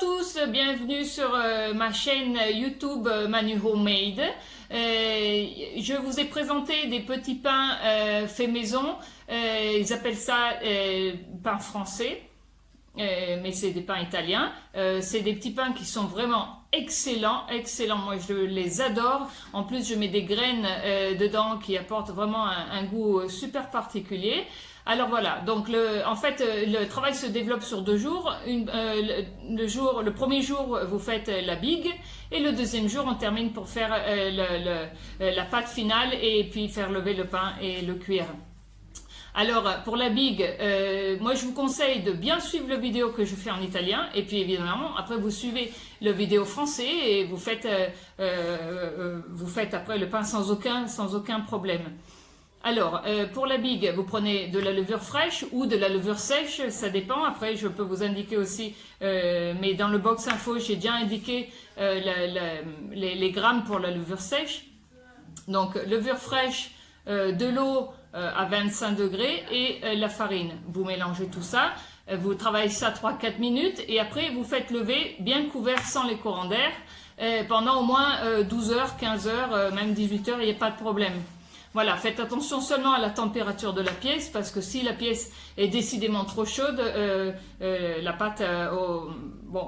tous, bienvenue sur ma chaîne YouTube Manu Homemade. Je vous ai présenté des petits pains faits maison. Ils appellent ça pain français, mais c'est des pains italiens. C'est des petits pains qui sont vraiment excellents, excellents. Moi, je les adore. En plus, je mets des graines dedans qui apportent vraiment un goût super particulier. Alors voilà, donc en fait le travail se développe sur 2 jours. Le premier jour vous faites la bigue et le deuxième jour on termine pour faire la pâte finale et puis faire lever le pain et le cuire. Alors pour la bigue, moi je vous conseille de bien suivre la vidéo que je fais en italien et puis évidemment après vous suivez le vidéo français et vous faites après le pain sans aucun problème. Alors, pour la bigue, vous prenez de la levure fraîche ou de la levure sèche, ça dépend. Après, je peux vous indiquer aussi, mais dans le box info, j'ai déjà indiqué les grammes pour la levure sèche. Donc, levure fraîche, de l'eau à 25 degrés et la farine. Vous mélangez tout ça, vous travaillez ça 3-4 minutes et après, vous faites lever bien couvert sans les courants d'air pendant au moins 12 heures, 15 heures, même 18 heures, il n'y a pas de problème. Voilà, faites attention seulement à la température de la pièce parce que si la pièce est décidément trop chaude, la pâte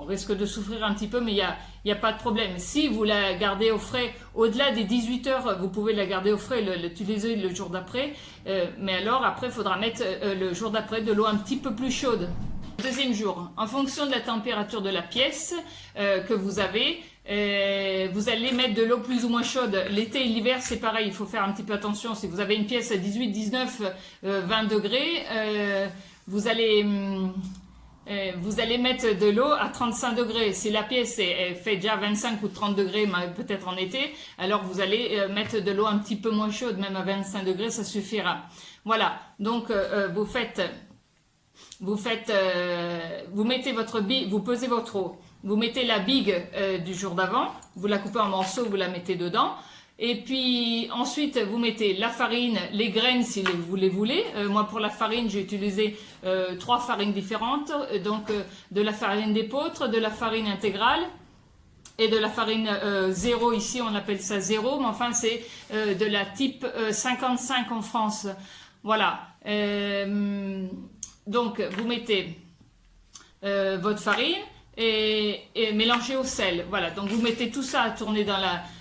risque de souffrir un petit peu, mais il y a pas de problème. Si vous la gardez au frais, au-delà des 18 heures, vous pouvez la garder au frais, l'utiliser le jour d'après. Mais alors, après, il faudra mettre le jour d'après de l'eau un petit peu plus chaude. Deuxième jour, en fonction de la température de la pièce que vous avez, vous allez mettre de l'eau plus ou moins chaude. L'été et l'hiver, c'est pareil, il faut faire un petit peu attention. Si vous avez une pièce à 18, 19, 20 degrés, vous allez mettre de l'eau à 35 degrés. Si la pièce elle fait déjà 25 ou 30 degrés, peut-être en été, alors vous allez mettre de l'eau un petit peu moins chaude, même à 25 degrés, ça suffira. Voilà, donc vous mettez votre bigue, vous pesez votre eau, vous mettez la bigue du jour d'avant, vous la coupez en morceaux, vous la mettez dedans, et puis ensuite vous mettez la farine, les graines si vous les voulez. Moi pour la farine j'ai utilisé 3 farines différentes, donc de la farine d'épeautre, de la farine intégrale et de la farine zéro, ici on appelle ça zéro, mais enfin c'est de la type 55 en France. Voilà. Donc, vous mettez votre farine et mélangez au sel. Voilà, donc vous mettez tout ça à tourner dans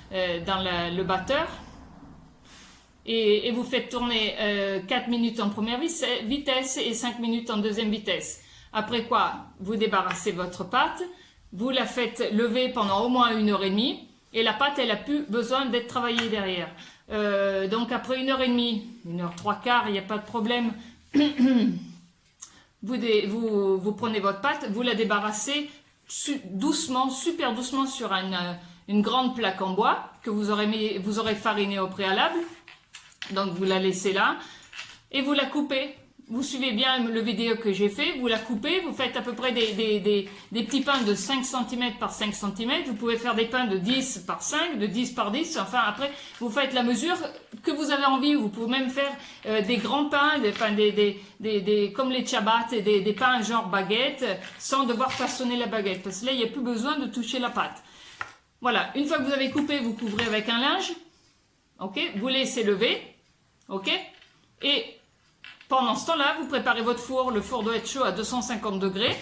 le batteur et vous faites tourner 4 minutes en première vitesse et 5 minutes en deuxième vitesse. Après quoi, vous débarrassez votre pâte, vous la faites lever pendant au moins 1h30 et la pâte, elle n'a plus besoin d'être travaillée derrière. Donc, après 1h30, 1h15, il n'y a pas de problème. Vous prenez votre pâte, vous la débarrassez doucement, super doucement sur une grande plaque en bois que vous aurez farinée au préalable. Donc vous la laissez là et vous la coupez. Vous suivez bien le vidéo que j'ai fait, vous la coupez, vous faites à peu près des petits pains de 5 cm par 5 cm. Vous pouvez faire des pains de 10 par 5, de 10 par 10. Enfin, après, vous faites la mesure que vous avez envie. Vous pouvez même faire des grands pains, comme les ciabatte, des pains genre baguette, sans devoir façonner la baguette. Parce que là, il n'y a plus besoin de toucher la pâte. Voilà, une fois que vous avez coupé, vous couvrez avec un linge. Ok, vous laissez lever. Ok, et pendant ce temps-là, vous préparez votre four. Le four doit être chaud à 250 degrés.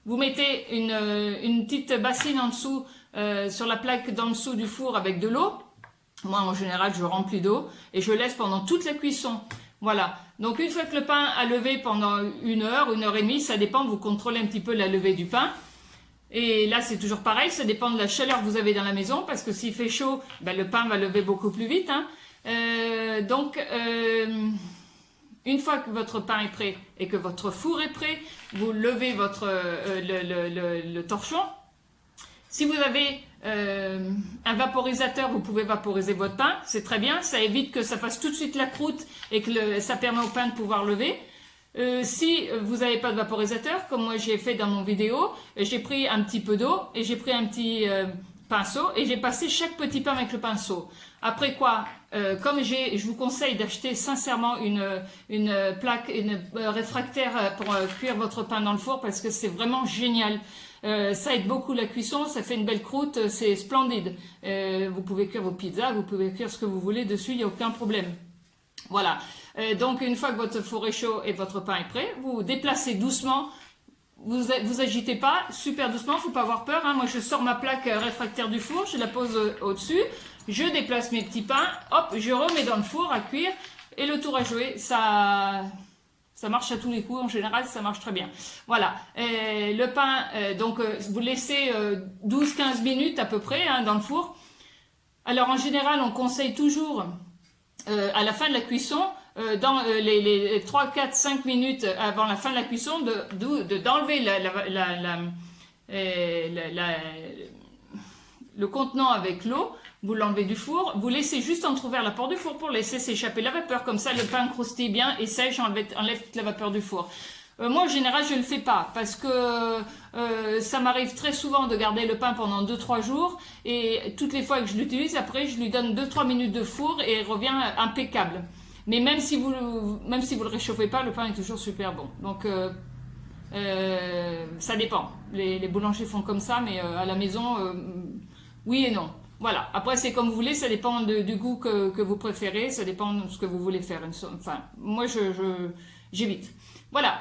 Vous mettez une petite bassine en dessous, sur la plaque d'en dessous du four avec de l'eau. Moi, en général, je remplis d'eau et je laisse pendant toute la cuisson. Voilà. Donc, une fois que le pain a levé pendant 1 heure, 1h30, ça dépend, vous contrôlez un petit peu la levée du pain. Et là, c'est toujours pareil, ça dépend de la chaleur que vous avez dans la maison, parce que s'il fait chaud, ben, le pain va lever beaucoup plus vite. Hein. Une fois que votre pain est prêt et que votre four est prêt, vous levez le torchon. Si vous avez un vaporisateur, vous pouvez vaporiser votre pain, c'est très bien, ça évite que ça fasse tout de suite la croûte et que ça permet au pain de pouvoir lever. Si vous n'avez pas de vaporisateur, comme moi j'ai fait dans mon vidéo, j'ai pris un petit peu d'eau et j'ai pris un petit pinceau et j'ai passé chaque petit pain avec le pinceau. Après quoi, comme je vous conseille d'acheter sincèrement une plaque, une réfractaire pour cuire votre pain dans le four parce que c'est vraiment génial. Ça aide beaucoup la cuisson, ça fait une belle croûte, c'est splendide. Vous pouvez cuire vos pizzas, vous pouvez cuire ce que vous voulez dessus, il n'y a aucun problème. Voilà. Donc une fois que votre four est chaud et votre pain est prêt, vous déplacez doucement. Vous agitez pas, super doucement, faut pas avoir peur. Hein. Moi, je sors ma plaque réfractaire du four, je la pose au-dessus, je déplace mes petits pains, hop, je remets dans le four à cuire et le tour à jouer. Ça marche à tous les coups, en général, ça marche très bien. Voilà, le pain, donc vous laissez 12-15 minutes à peu près hein, dans le four. Alors en général, on conseille toujours à la fin de la cuisson, dans les 3, 4, 5 minutes avant la fin de la cuisson, d'enlever le contenant avec l'eau, vous l'enlevez du four, vous laissez juste entrouvert la porte du four pour laisser s'échapper la vapeur, comme ça le pain croustille bien et sèche, enlève toute la vapeur du four. Moi en général je ne le fais pas parce que ça m'arrive très souvent de garder le pain pendant 2-3 jours et toutes les fois que je l'utilise après je lui donne 2-3 minutes de four et il revient impeccable. Mais même si vous le réchauffez pas, le pain est toujours super bon. Donc ça dépend. Les boulangers font comme ça, mais à la maison, oui et non. Voilà. Après c'est comme vous voulez, ça dépend du goût que vous préférez, ça dépend de ce que vous voulez faire. Enfin, moi j'évite. Voilà.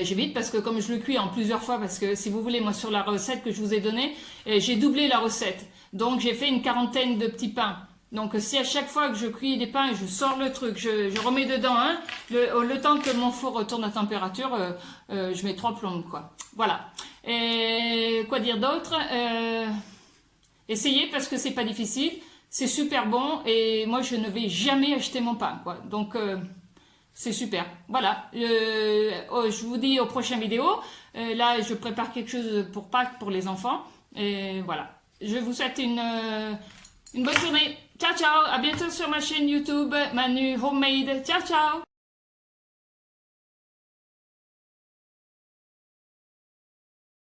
J'évite parce que comme je le cuis en plusieurs fois, parce que si vous voulez, moi sur la recette que je vous ai donnée, j'ai doublé la recette. Donc j'ai fait une 40aine de petits pains. Donc si à chaque fois que je cuis des pains, je sors le truc, je remets dedans, hein, le temps que mon four retourne à température, je mets 3 plombes quoi. Voilà. Et quoi dire d'autre essayez parce que c'est pas difficile, c'est super bon et moi je ne vais jamais acheter mon pain quoi. Donc c'est super. Voilà. Je vous dis aux prochaines vidéos. Là, je prépare quelque chose pour Pâques pour les enfants. Et voilà. Je vous souhaite une bonne journée. Ciao, ciao. À bientôt sur ma chaîne YouTube Manu Homemade. Ciao, ciao.